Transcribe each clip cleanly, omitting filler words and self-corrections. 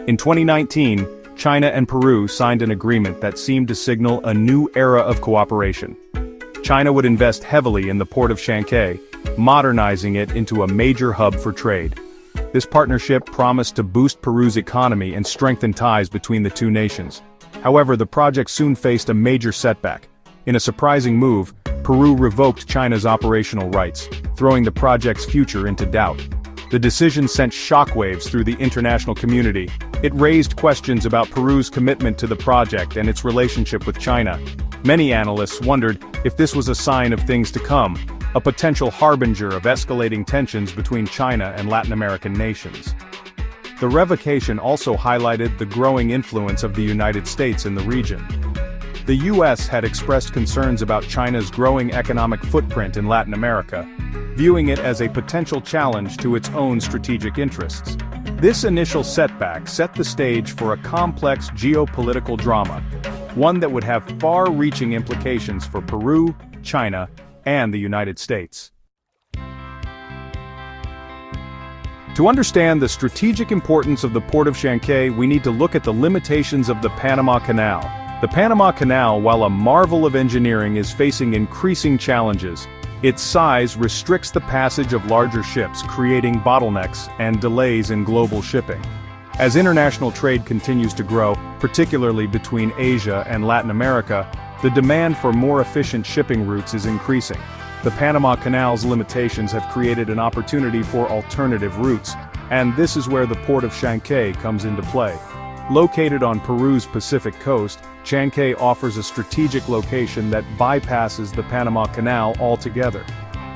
In 2019, China and Peru signed an agreement that seemed to signal a new era of cooperation. China would invest heavily in the port of Chancay, modernizing it into a major hub for trade. This partnership promised to boost Peru's economy and strengthen ties between the two nations. However, the project soon faced a major setback. In a surprising move, Peru revoked China's operational rights, throwing the project's future into doubt. The decision sent shockwaves through the international community. It raised questions about Peru's commitment to the project and its relationship with China. Many analysts wondered if this was a sign of things to come, a potential harbinger of escalating tensions between China and Latin American nations. The revocation also highlighted the growing influence of the United States in the region. The U.S. had expressed concerns about China's growing economic footprint in Latin America, viewing it as a potential challenge to its own strategic interests. This initial setback set the stage for a complex geopolitical drama, one that would have far-reaching implications for Peru, China, and the United States. To understand the strategic importance of the port of Chancay, we need to look at the limitations of the Panama Canal. The Panama Canal, while a marvel of engineering, is facing increasing challenges. Its size restricts the passage of larger ships, creating bottlenecks and delays in global shipping. As international trade continues to grow, particularly between Asia and Latin America, the demand for more efficient shipping routes is increasing. The Panama Canal's limitations have created an opportunity for alternative routes, and this is where the port of Chancay comes into play. Located on Peru's Pacific coast, Chancay offers a strategic location that bypasses the Panama Canal altogether.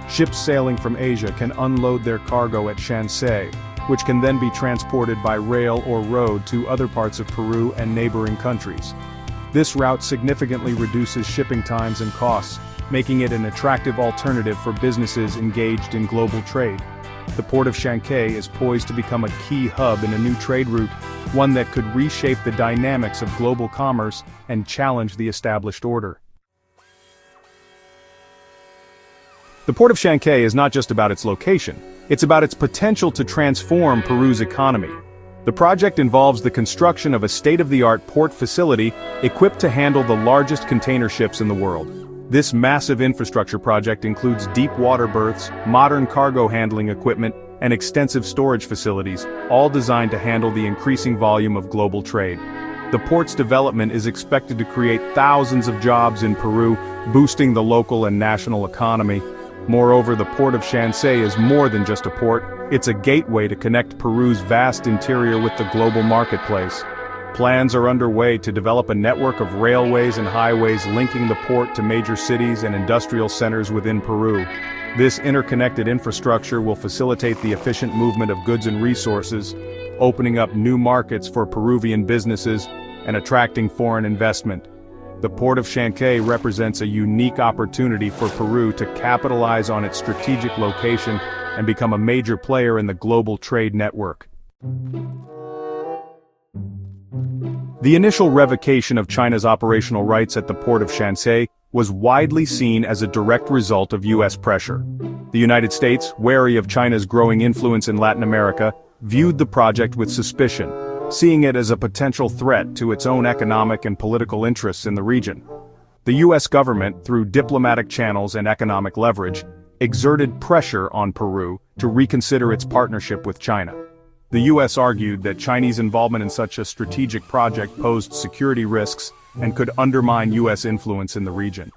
Ships sailing from Asia can unload their cargo at Chancay, which can then be transported by rail or road to other parts of Peru and neighboring countries. This route significantly reduces shipping times and costs, making it an attractive alternative for businesses engaged in global trade. The port of Chancay is poised to become a key hub in a new trade route, one that could reshape the dynamics of global commerce and challenge the established order. The port of Chancay is not just about its location, it's about its potential to transform Peru's economy. The project involves the construction of a state-of-the-art port facility equipped to handle the largest container ships in the world. This massive infrastructure project includes deep water berths, modern cargo handling equipment, and extensive storage facilities, all designed to handle the increasing volume of global trade. The port's development is expected to create thousands of jobs in Peru, boosting the local and national economy. Moreover, the port of Chancay is more than just a port, it's a gateway to connect Peru's vast interior with the global marketplace. Plans are underway to develop a network of railways and highways linking the port to major cities and industrial centers within Peru. This interconnected infrastructure will facilitate the efficient movement of goods and resources, opening up new markets for Peruvian businesses and attracting foreign investment. The port of Chancay represents a unique opportunity for Peru to capitalize on its strategic location and become a major player in the global trade network. The initial revocation of China's operational rights at the port of Chancay was widely seen as a direct result of U.S. pressure. The United States, wary of China's growing influence in Latin America, viewed the project with suspicion, seeing it as a potential threat to its own economic and political interests in the region. The U.S. government, through diplomatic channels and economic leverage, exerted pressure on Peru to reconsider its partnership with China. The U.S. argued that Chinese involvement in such a strategic project posed security risks and could undermine U.S. influence in the region.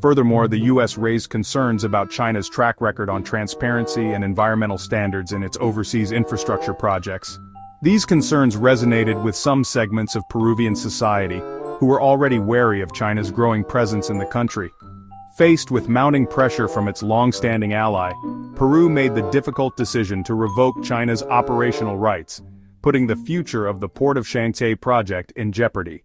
Furthermore, the U.S. raised concerns about China's track record on transparency and environmental standards in its overseas infrastructure projects. These concerns resonated with some segments of Peruvian society, who were already wary of China's growing presence in the country. Faced with mounting pressure from its long-standing ally, Peru made the difficult decision to revoke China's operational rights, putting the future of the Port of Chancay project in jeopardy.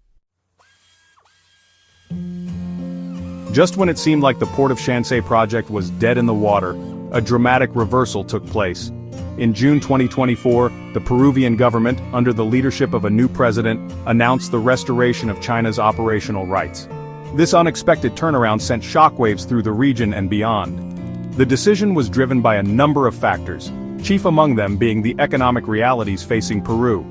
Just when it seemed like the Port of Chancay project was dead in the water, a dramatic reversal took place. In June 2024, the Peruvian government, under the leadership of a new president, announced the restoration of China's operational rights. This unexpected turnaround sent shockwaves through the region and beyond. The decision was driven by a number of factors, chief among them being the economic realities facing Peru.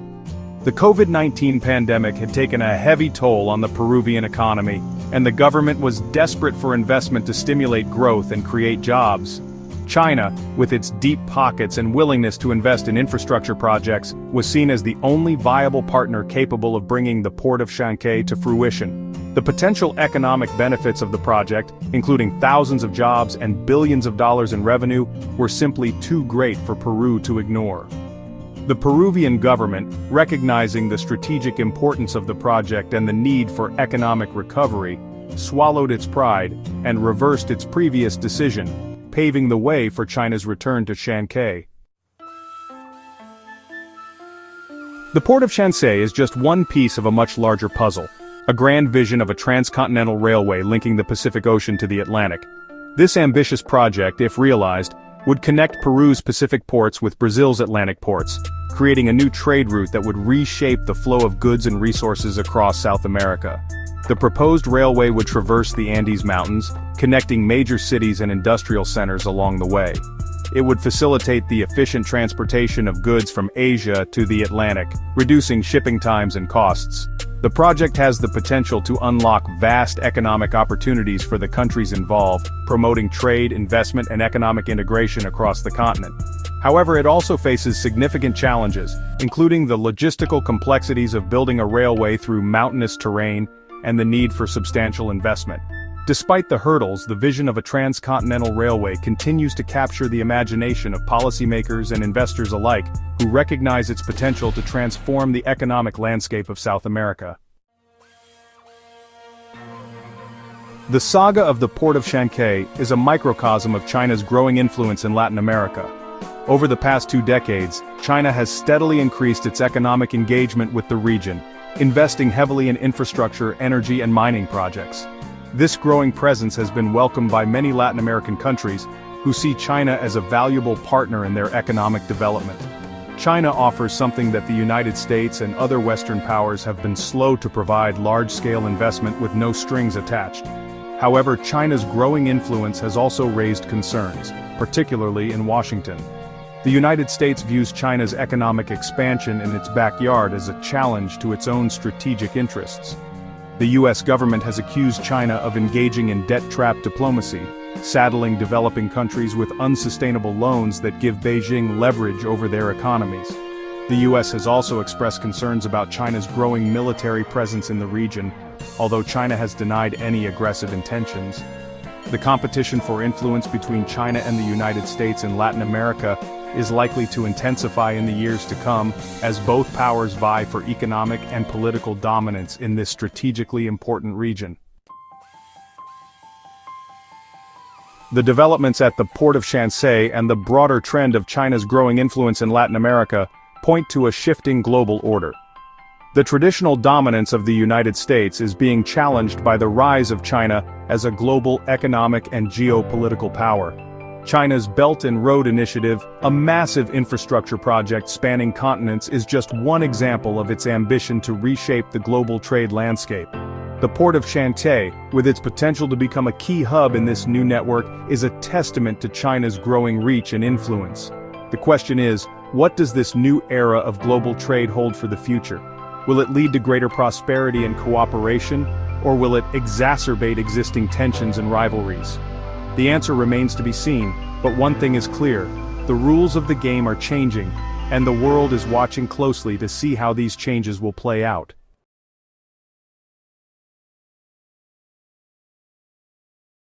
The COVID-19 pandemic had taken a heavy toll on the Peruvian economy, and the government was desperate for investment to stimulate growth and create jobs. China, with its deep pockets and willingness to invest in infrastructure projects, was seen as the only viable partner capable of bringing the port of Chancay to fruition. The potential economic benefits of the project, including thousands of jobs and billions of dollars in revenue, were simply too great for Peru to ignore. The Peruvian government, recognizing the strategic importance of the project and the need for economic recovery, swallowed its pride and reversed its previous decision, paving the way for China's return to Chancay. The port of Chancay is just one piece of a much larger puzzle, a grand vision of a transcontinental railway linking the Pacific Ocean to the Atlantic. This ambitious project, if realized, would connect Peru's Pacific ports with Brazil's Atlantic ports, creating a new trade route that would reshape the flow of goods and resources across South America. The proposed railway would traverse the Andes Mountains, connecting major cities and industrial centers along the way. It would facilitate the efficient transportation of goods from Asia to the Atlantic, reducing shipping times and costs. The project has the potential to unlock vast economic opportunities for the countries involved, promoting trade, investment, and economic integration across the continent. However, it also faces significant challenges, including the logistical complexities of building a railway through mountainous terrain and the need for substantial investment. Despite the hurdles, the vision of a transcontinental railway continues to capture the imagination of policymakers and investors alike, who recognize its potential to transform the economic landscape of South America. The saga of the Port of Chancay is a microcosm of China's growing influence in Latin America. Over the past 2 decades, China has steadily increased its economic engagement with the region, investing heavily in infrastructure, energy, and mining projects. This growing presence has been welcomed by many Latin American countries, who see China as a valuable partner in their economic development. China offers something that the United States and other Western powers have been slow to provide: large-scale investment with no strings attached. However, China's growing influence has also raised concerns, particularly in Washington. The United States views China's economic expansion in its backyard as a challenge to its own strategic interests. The U.S. government has accused China of engaging in debt-trap diplomacy, saddling developing countries with unsustainable loans that give Beijing leverage over their economies. The U.S. has also expressed concerns about China's growing military presence in the region, although China has denied any aggressive intentions. The competition for influence between China and the United States in Latin America is likely to intensify in the years to come, as both powers vie for economic and political dominance in this strategically important region. The developments at the Port of Chancay and the broader trend of China's growing influence in Latin America point to a shifting global order. The traditional dominance of the United States is being challenged by the rise of China as a global economic and geopolitical power. China's Belt and Road Initiative, a massive infrastructure project spanning continents, is just one example of its ambition to reshape the global trade landscape. The Port of Chancay, with its potential to become a key hub in this new network, is a testament to China's growing reach and influence. The question is, what does this new era of global trade hold for the future? Will it lead to greater prosperity and cooperation, or will it exacerbate existing tensions and rivalries? The answer remains to be seen, but one thing is clear: the rules of the game are changing, and the world is watching closely to see how these changes will play out.